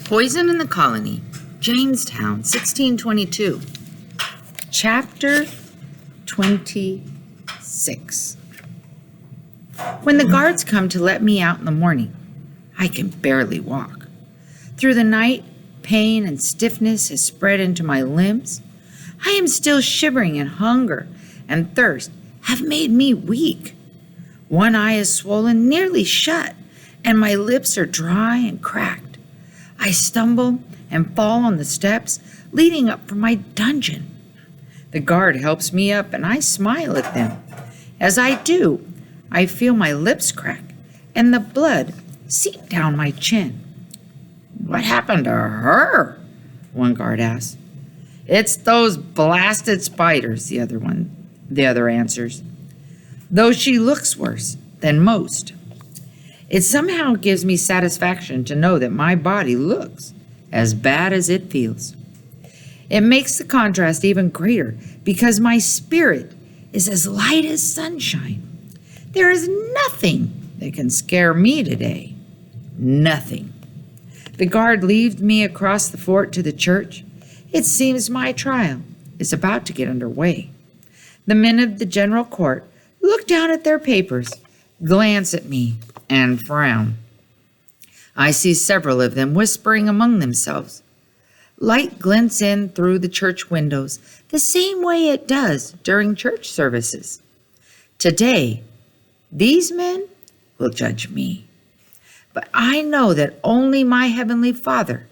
Poison in the Colony, Jamestown, 1622. Chapter 26. When the guards come to let me out in the morning, I can barely walk. Through the night, pain and stiffness has spread into my limbs. I am still shivering, and hunger and thirst have made me weak. One eye is swollen nearly shut, and my lips are dry and cracked. I stumble and fall on the steps leading up from my dungeon. The guard helps me up, and I smile at them. As I do, I feel my lips crack and the blood seep down my chin. "What happened to her?" one guard asks. "It's those blasted spiders," the other answers. "Though she looks worse than most." It somehow gives me satisfaction to know that my body looks as bad as it feels. It makes the contrast even greater because my spirit is as light as sunshine. There is nothing that can scare me today. Nothing. The guard leads me across the fort to the church. It seems my trial is about to get underway. The men of the general court look down at their papers, glance at me, and frown. I see several of them whispering among themselves. Light glints in through the church windows the same way it does during church services. Today, these men will judge me. But I know that only my Heavenly Father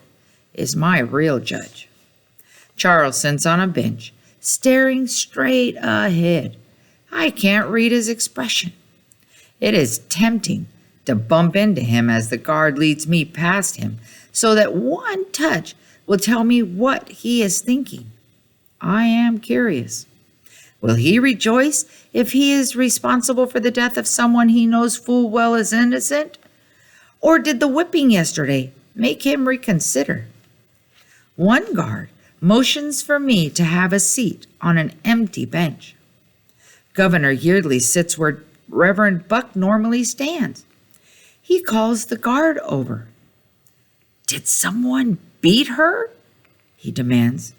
is my real judge. Charles sits on a bench, staring straight ahead. I can't read his expression. It is tempting to bump into him as the guard leads me past him, so that one touch will tell me what he is thinking. I am curious. Will he rejoice if he is responsible for the death of someone he knows full well is innocent? Or did the whipping yesterday make him reconsider? One guard motions for me to have a seat on an empty bench. Governor Yeardley sits where Reverend Buck normally stands. He calls the guard over. "Did someone beat her?" he demands.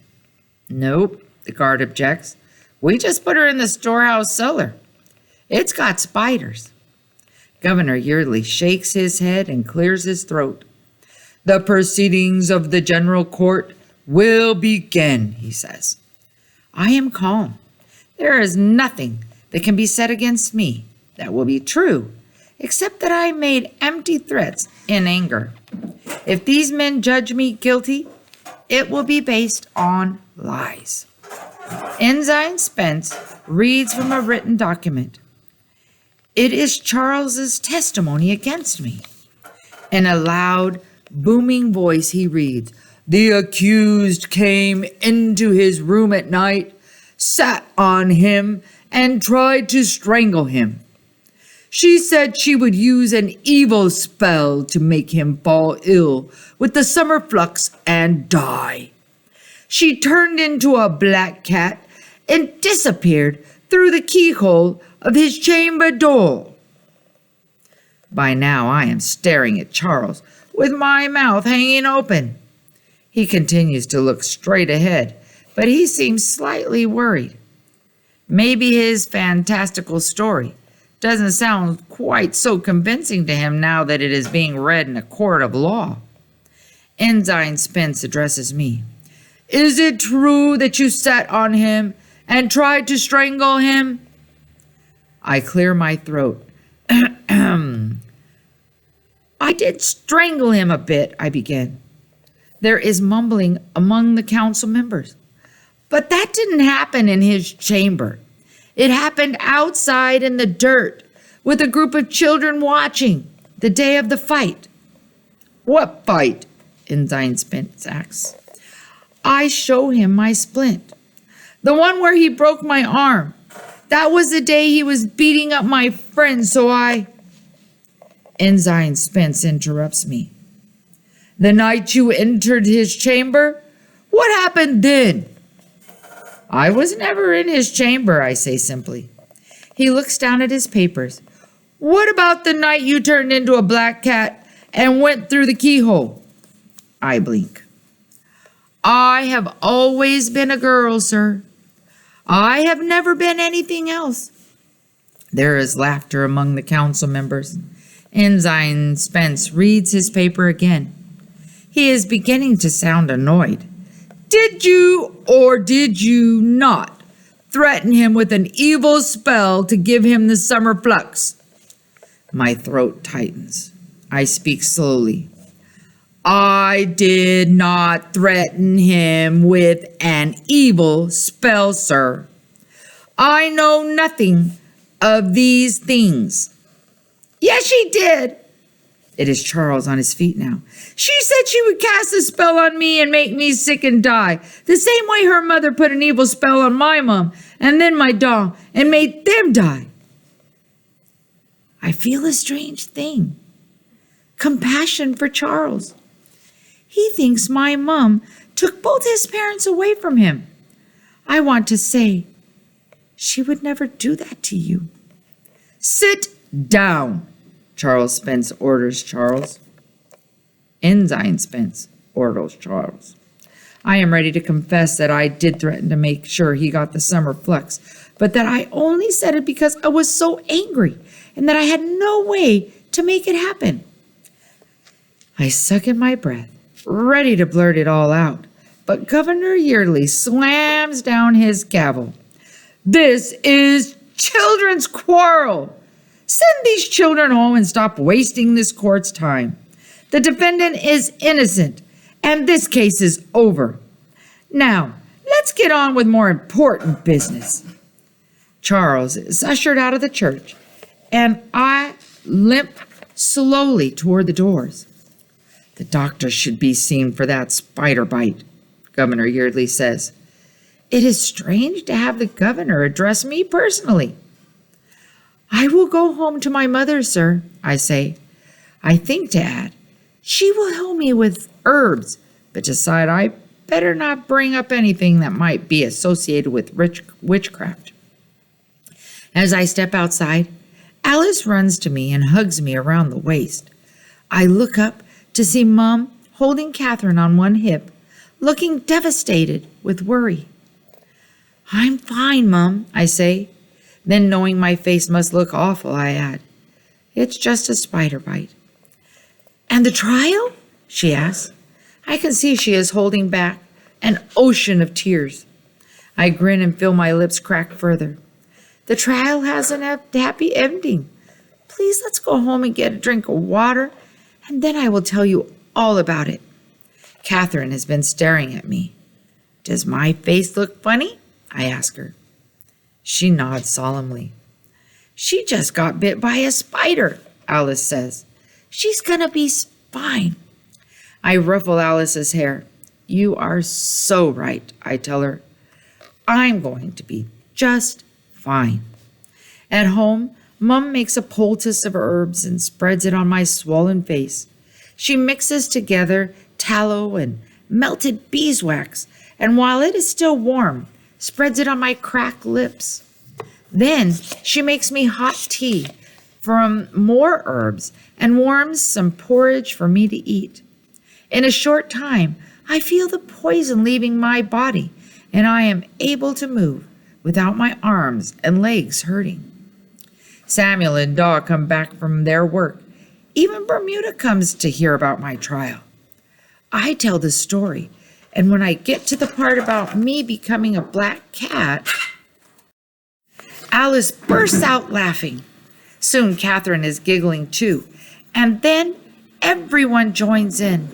"Nope," the guard objects. "We just put her in the storehouse cellar. It's got spiders." Governor Yeardley shakes his head and clears his throat. "The proceedings of the general court will begin," he says. I am calm. There is nothing that can be said against me that will be true, except that I made empty threats in anger. If these men judge me guilty, it will be based on lies. Ensign Spence reads from a written document. It is Charles's testimony against me. In a loud, booming voice, he reads, "The accused came into his room at night, sat on him, and tried to strangle him. She said she would use an evil spell to make him fall ill with the summer flux and die. She turned into a black cat and disappeared through the keyhole of his chamber door." By now I am staring at Charles with my mouth hanging open. He continues to look straight ahead, but he seems slightly worried. Maybe his fantastical story doesn't sound quite so convincing to him now that it is being read in a court of law. Ensign Spence addresses me. "Is it true that you sat on him and tried to strangle him?" I clear my throat. "I did strangle him a bit," I begin. There is mumbling among the council members. "But that didn't happen in his chamber. It happened outside in the dirt with a group of children watching the day of the fight." "What fight?" Ensign Spence asks. I show him my splint. "The one where he broke my arm. That was the day he was beating up my friend, so I—" Ensign Spence interrupts me. "The night you entered his chamber? What happened then?" "I was never in his chamber," I say simply. He looks down at his papers. "What about the night you turned into a black cat and went through the keyhole?" I blink. I have always been a girl, sir. I have never been anything else. There is laughter among the council members. Ensign Spence reads his paper again. He is beginning to sound annoyed. Did you or did you not threaten him with an evil spell to give him the summer flux? My throat tightens. I speak slowly. I did not threaten him with an evil spell, sir. I know nothing of these things. Yes, she did. It is Charles on his feet now. She said she would cast a spell on me and make me sick and die, the same way her mother put an evil spell on my mom and then my dog and made them die. I feel a strange thing. Compassion for Charles. He thinks my mom took both his parents away from him. I want to say, she would never do that to you. Sit down, Charles Spence orders Charles. Ensign Spence orders Charles. I am ready to confess that I did threaten to make sure he got the summer flux, but that I only said it because I was so angry and that I had no way to make it happen. I suck in my breath, ready to blurt it all out, but Governor Yeardley slams down his gavel. This is children's quarrel. Send these children home and stop wasting this court's time. The defendant is innocent, and this case is over. Now, let's get on with more important business. Charles is ushered out of the church, and I limp slowly toward the doors. The doctor should be seen for that spider bite, Governor Yeardley says. It is strange to have the governor address me personally. I will go home to my mother, sir, I say. I think to add, she will help me with herbs, but decide I better not bring up anything that might be associated with witchcraft. As I step outside, Alice runs to me and hugs me around the waist. I look up to see Mom holding Catherine on one hip, looking devastated with worry. I'm fine, Mom, I say. Then, knowing my face must look awful, I add, it's just a spider bite. And the trial? She asks. I can see she is holding back an ocean of tears. I grin and feel my lips crack further. The trial has a happy ending. Please let's go home and get a drink of water, and then I will tell you all about it. Catherine has been staring at me. Does my face look funny? I ask her. She nods solemnly. She just got bit by a spider, Alice says. She's gonna be fine. I ruffle Alice's hair. You are so right, I tell her. I'm going to be just fine. At home, Mom makes a poultice of herbs and spreads it on my swollen face. She mixes together tallow and melted beeswax, and while it is still warm, spreads it on my cracked lips. Then she makes me hot tea from more herbs and warms some porridge for me to eat. In a short time, I feel the poison leaving my body, and I am able to move without my arms and legs hurting. Samuel and Daw come back from their work. Even Bermuda comes to hear about my trial. I tell the story, and when I get to the part about me becoming a black cat, Alice bursts out laughing. Soon Catherine is giggling too, and then everyone joins in.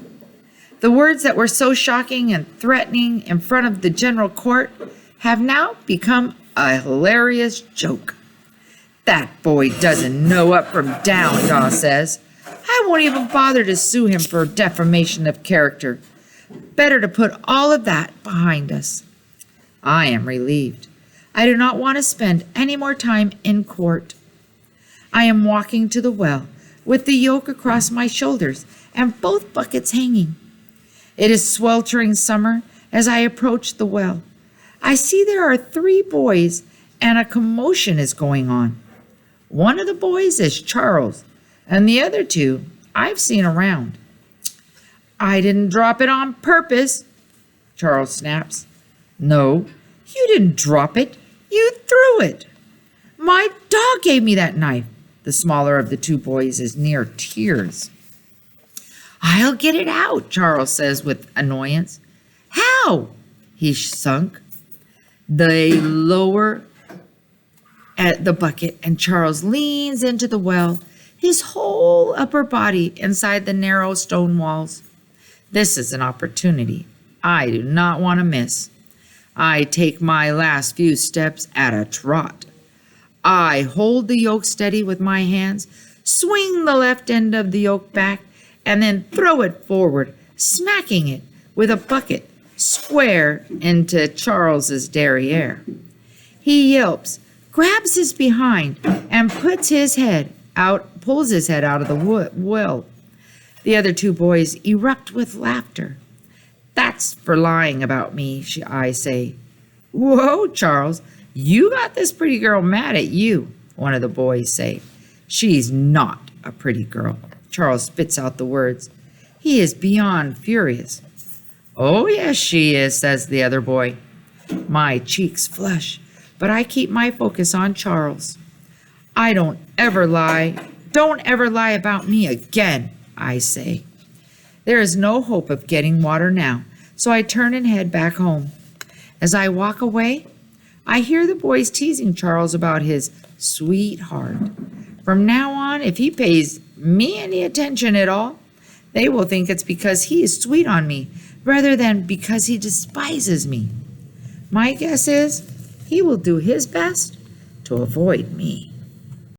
The words that were so shocking and threatening in front of the general court have now become a hilarious joke. That boy doesn't know up from down, Daw says. I won't even bother to sue him for defamation of character. Better to put all of that behind us. I am relieved. I do not want to spend any more time in court. I am walking to the well with the yoke across my shoulders and both buckets hanging. It is sweltering summer as I approach the well. I see there are 3 boys and a commotion is going on. One of the boys is Charles, and the other 2 I've seen around. I didn't drop it on purpose, Charles snaps. No, you didn't drop it. You threw it. My dog gave me that knife. The smaller of the two boys is near tears. I'll get it out, Charles says with annoyance. How? He sunk. They lower at the bucket and Charles leans into the well, his whole upper body inside the narrow stone walls. This is an opportunity I do not want to miss. I take my last few steps at a trot. I hold the yoke steady with my hands, swing the left end of the yoke back, and then throw it forward, smacking it with a bucket square into Charles's derriere. He yelps, grabs his behind, and pulls his head out of the well. The other two boys erupt with laughter. That's for lying about me, I say. Whoa, Charles, you got this pretty girl mad at you, one of the boys say. She's not a pretty girl. Charles spits out the words. He is beyond furious. Oh, yes, she is, says the other boy. My cheeks flush, but I keep my focus on Charles. Don't ever lie about me again, I say. There is no hope of getting water now, so I turn and head back home. As I walk away, I hear the boys teasing Charles about his sweetheart. From now on, if he pays me any attention at all, they will think it's because he is sweet on me rather than because he despises me. My guess is he will do his best to avoid me.